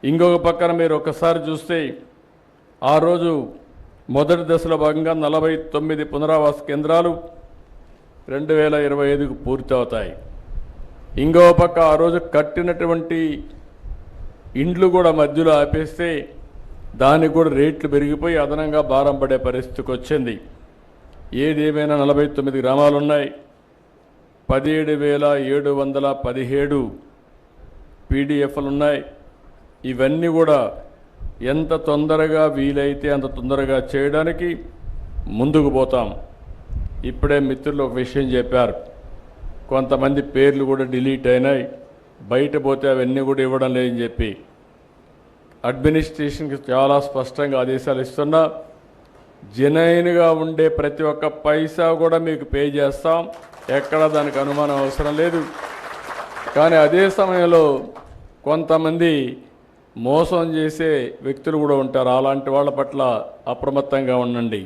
ఇంకొక పక్కన మీరు ఒకసారి చూస్తే ఆ రోజు మొదటి దశలో భాగంగా 49 పునరావాస కేంద్రాలు 2025కు పూర్తవుతాయి. ఇంకో పక్క ఆ రోజు కట్టినటువంటి ఇండ్లు కూడా మధ్యలో ఆపేస్తే దానికి కూడా రేట్లు పెరిగిపోయి అదనంగా భారం పడే పరిస్థితికి వచ్చింది. ఏదేమైనా 49 గ్రామాలు ఉన్నాయి. 17,717 పీడిఎఫ్లు ఉన్నాయి. ఇవన్నీ కూడా ఎంత తొందరగా వీలైతే అంత తొందరగా చేయడానికి ముందుకు పోతాం. ఇప్పుడే మిత్రులు ఒక విషయం చెప్పారు, కొంతమంది పేర్లు కూడా డిలీట్ అయినాయి, బయట పోతే అవన్నీ కూడా ఇవ్వడం లేదని చెప్పి అడ్మినిస్ట్రేషన్కి చాలా స్పష్టంగా ఆదేశాలు ఇస్తున్నా. జెన్యూన్గా ఉండే ప్రతి ఒక్క పైసా కూడా మీకు పే చేస్తాం, ఎక్కడ దానికి అనుమానం అవసరం లేదు. కానీ అదే సమయంలో కొంతమంది మోసం చేసే వ్యక్తులు కూడా ఉంటారు. అలాంటి వాళ్ళ పట్ల అప్రమత్తంగా ఉండండి.